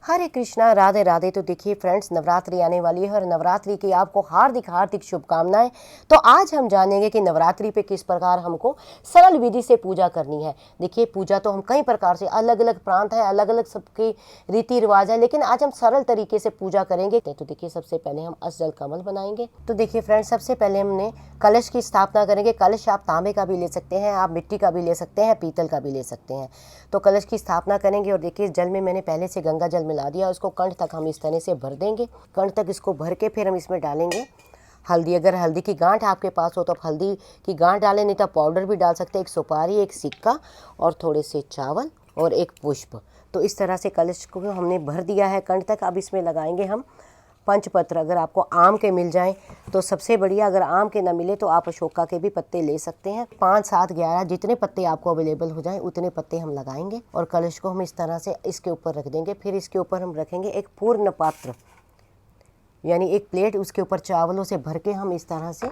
हरे कृष्णा, राधे राधे। तो देखिए फ्रेंड्स, नवरात्रि आने वाली है और नवरात्रि की आपको हार्दिक हार्दिक शुभकामनाएं। तो आज हम जानेंगे कि नवरात्रि पे किस प्रकार हमको सरल विधि से पूजा करनी है। देखिए, पूजा तो हम कई प्रकार से, अलग अलग प्रांत है, अलग अलग सबके रीति रिवाज है, लेकिन आज हम सरल तरीके से पूजा करेंगे। तो देखिए, सबसे पहले हम अष्टदल कमल बनाएंगे। तो देखिए फ्रेंड्स, सबसे पहले हमने कलश की स्थापना करेंगे। कलश आप तांबे का भी ले सकते हैं, आप मिट्टी का भी ले सकते हैं, पीतल का भी ले सकते हैं। तो कलश की स्थापना करेंगे और देखिए, जल में मैंने पहले से गंगा जल मिला दिया। उसको कंठ तक हम इस तरह से भर देंगे। कंठ तक इसको भर के फिर हम इसमें डालेंगे हल्दी। अगर हल्दी की गांठ आपके पास हो तो आप हल्दी की गांठ डालें, नहीं तो पाउडर भी डाल सकते हैं। एक सुपारी, एक सिक्का और थोड़े से चावल और एक पुष्प। तो इस तरह से कलश को हमने भर दिया है कंठ तक। अब इसमें लगाएंगे हम पंचपत्र। अगर आपको आम के मिल जाएं तो सबसे बढ़िया, अगर आम के ना मिले तो आप अशोका के भी पत्ते ले सकते हैं। 5, 7, 11 जितने पत्ते आपको अवेलेबल हो जाएं उतने पत्ते हम लगाएंगे और कलश को हम इस तरह से इसके ऊपर रख देंगे। फिर इसके ऊपर हम रखेंगे एक पूर्ण पात्र, यानी एक प्लेट, उसके ऊपर चावलों से भर के हम इस तरह से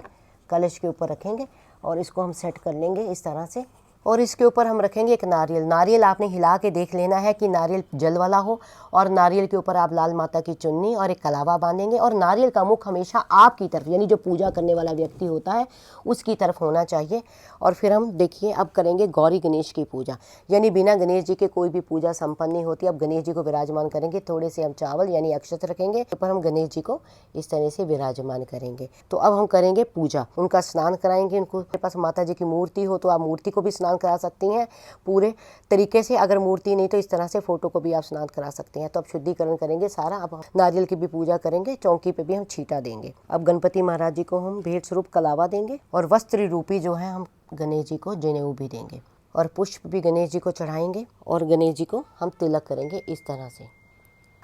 कलश के ऊपर रखेंगे और इसको हम सेट कर लेंगे इस तरह से। और इसके ऊपर हम रखेंगे एक नारियल। नारियल आपने हिला के देख लेना है कि नारियल जल वाला हो, और नारियल के ऊपर आप लाल माता की चुन्नी और एक कलावा बांधेंगे। और नारियल का मुख हमेशा आपकी तरफ, यानी जो पूजा करने वाला व्यक्ति होता है उसकी तरफ होना चाहिए। और फिर हम देखिए अब करेंगे गौरी गणेश की पूजा, यानी बिना गणेश जी के कोई भी पूजा संपन्न नहीं होती। अब गणेश जी को विराजमान करेंगे। थोड़े से हम चावल यानी अक्षत रखेंगे, ऊपर हम गणेश जी को इस तरह से विराजमान करेंगे। तो अब हम करेंगे पूजा, उनका स्नान कराएंगे। उनको के पास माता जी की मूर्ति हो तो आप मूर्ति को भी स्नान करा सकती हैं पूरे तरीके से। अगर मूर्ति नहीं तो इस तरह से फोटो को भी आप स्नान करा सकते हैं। तो अब शुद्धिकरण करेंगे सारा। अब नारियल की भी पूजा करेंगे, चौकी पे भी हम छींटा देंगे। अब गणपति महाराज जी को हम भेंट स्वरूप कलावा देंगे और वस्त्र रूपी जो है हम गणेश जी को जनेऊ भी देंगे और पुष्प भी गणेश जी को चढ़ाएंगे और गणेश जी को हम तिलक करेंगे इस तरह से।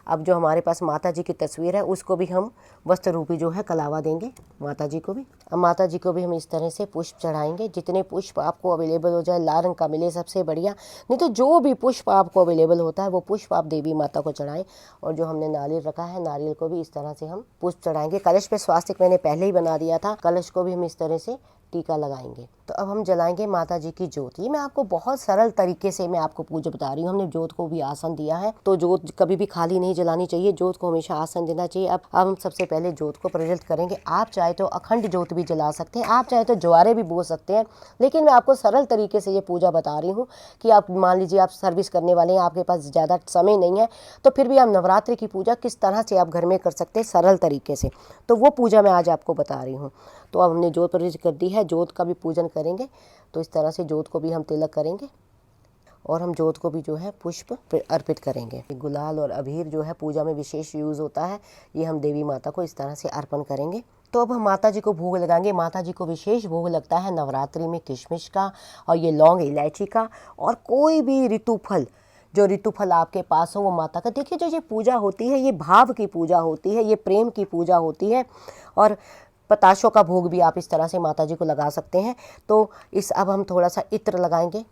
अब जो हमारे पास माता जी की तस्वीर है उसको भी हम वस्त्र रूपी जो है कलावा देंगे माता जी को भी। अब माता जी को भी हम इस तरह से पुष्प चढ़ाएंगे। जितने पुष्प आपको अवेलेबल हो जाए, लाल रंग का मिले सबसे बढ़िया, नहीं तो जो भी पुष्प आपको अवेलेबल होता है वो पुष्प आप देवी माता को चढ़ाएं। और जो हमने नारियल रखा है, नारियल को भी इस तरह से हम पुष्प चढ़ाएंगे। कलश पे स्वास्तिक मैंने पहले ही बना दिया था, कलश को भी हम इस तरह से टीका लगाएंगे। तो अब हम जलाएंगे माता जी की ज्योत। ये मैं आपको बहुत सरल तरीके से मैं आपको पूजा बता रही हूँ। हमने ज्योत को भी आसन दिया है, तो ज्योत कभी भी खाली नहीं जलानी चाहिए, ज्योत को हमेशा आसन देना चाहिए। अब हम सबसे पहले ज्योत को प्रज्वलित करेंगे। आप चाहे तो अखंड ज्योत भी जला सकते हैं, आप चाहे तो ज्वारे भी बो सकते हैं, लेकिन मैं आपको सरल तरीके से ये पूजा बता रही हूँ कि आप मान लीजिए आप सर्विस करने वाले हैं, आपके पास ज़्यादा समय नहीं है, तो फिर भी आप नवरात्रि की पूजा किस तरह से आप घर में कर सकते हैं सरल तरीके से, तो वो पूजा मैं आज आपको बता रही हूँ। तो अब हमने ज्योत प्रज्वलित कर दी है, ज्योत का भी पूजन करेंगे। तो इस तरह से ज्योत को भी हम तिलक करेंगे और हम ज्योत को भी जो है पुष्प अर्पित करेंगे। गुलाल और अबीर जो है पूजा में विशेष यूज़ होता है, ये हम देवी माता को इस तरह से अर्पण करेंगे। तो अब हम माता जी को भोग लगाएंगे। माता जी को विशेष भोग लगता है नवरात्रि में किशमिश का और ये लौंग इलायची का, और कोई भी ऋतु फल, जो ऋतु फल आपके पास हो वो माता का। देखिए, जो ये पूजा होती है ये भाव की पूजा होती है, ये प्रेम की पूजा होती है। और पताशों का भोग भी आप इस तरह से माता जी को लगा सकते हैं। तो इस अब हम थोड़ा सा इत्र लगाएंगे।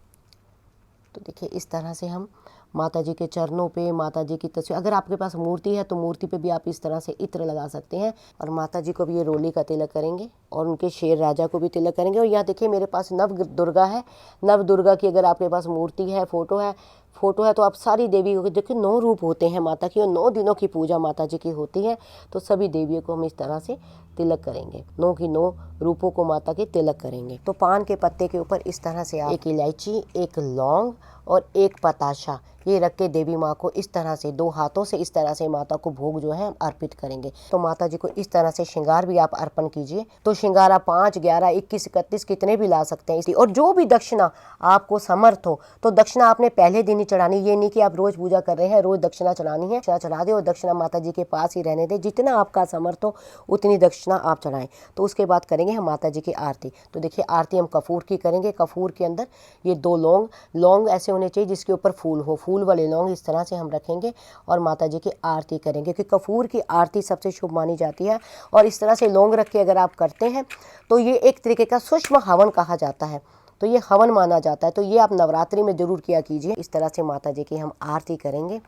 तो देखिए, इस तरह से हम माता जी के चरणों पे, माता जी की तस्वीर, अगर आपके पास मूर्ति है तो मूर्ति पे भी आप इस तरह से इत्र लगा सकते हैं। और माता जी को भी ये रोली का तिलक करेंगे और उनके शेर राजा को भी तिलक करेंगे। और यहाँ देखिए मेरे पास नव दुर्गा है, नव दुर्गा की अगर आपके पास मूर्ति है, फोटो है तो आप सारी देवी को देखिए, 9 रूप होते हैं माता की और 9 दिनों की पूजा माता जी की होती है। तो सभी देवियों को हम इस तरह से तिलक करेंगे, 9 की 9 रूपों को माता के तिलक करेंगे। तो पान के पत्ते के ऊपर इस तरह से आप एक इलायची, एक लौंग और एक पताशा ये रख के देवी माँ को इस तरह से 2 हाथों से इस तरह से माता को भोग जो है अर्पित करेंगे। तो माता जी को इस तरह से श्रृंगार भी आप अर्पण कीजिए। तो श्रृंगार आप 5, 11, 21, 31 कितने भी ला सकते हैं। और जो भी दक्षिणा आपको समर्थ हो, तो दक्षिणा आपने पहले दिन ही चढ़ानी। ये नहीं कि आप रोज पूजा कर रहे हैं रोज दक्षिणा चढ़ानी है, चढ़ा दे और दक्षिणा माता जी के पास ही रहने दे। जितना आपका समर्थ हो उतनी दक्षिणा आप चढ़ाएं। तो उसके बाद करेंगे हम माता जी की आरती। तो देखिए, आरती हम कपूर की करेंगे। कपूर के अंदर ये 2 लौंग ऐसे होने चाहिए जिसके ऊपर फूल हो, फूल वाले लौंग इस तरह से हम रखेंगे और माता जी की आरती करेंगे, क्योंकि कपूर की आरती सबसे शुभ मानी जाती है। और इस तरह से लौंग रख के अगर आप करते हैं तो ये एक तरीके का सूक्ष्म हवन कहा जाता है, तो ये हवन माना जाता है। तो ये आप नवरात्रि में जरूर किया कीजिए। इस तरह से माता जी की हम आरती करेंगे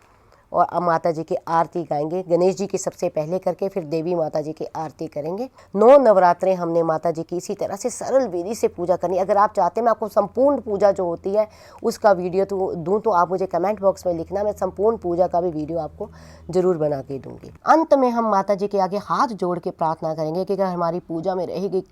और अब माता जी की आरती गाएंगे। गणेश जी की सबसे पहले करके फिर देवी माता जी की आरती करेंगे। 9 नवरात्रे हमने माता जी की इसी तरह से सरल विधि से पूजा करनी। अगर आप चाहते हैं मैं आपको संपूर्ण पूजा जो होती है उसका वीडियो तो दूँ तो आप मुझे कमेंट बॉक्स में लिखना, मैं संपूर्ण पूजा का भी वीडियो आपको जरूर बना के दूंगी। अंत में हम माता जी के आगे हाथ जोड़ के प्रार्थना करेंगे कि अगर हमारी पूजा में रहेगी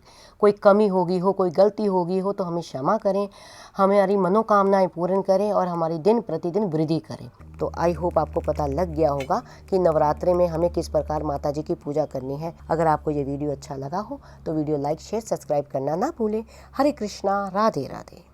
कोई कमी होगी हो, कोई गलती होगी हो तो हमें क्षमा करें, हमारी मनोकामनाएं पूर्ण करें और हमारी दिन प्रतिदिन वृद्धि करें। तो आई होप आपको पता लग गया होगा कि नवरात्रि में हमें किस प्रकार माता जी की पूजा करनी है। अगर आपको ये वीडियो अच्छा लगा हो तो वीडियो लाइक शेयर सब्सक्राइब करना ना भूलें। हरे कृष्णा, राधे राधे।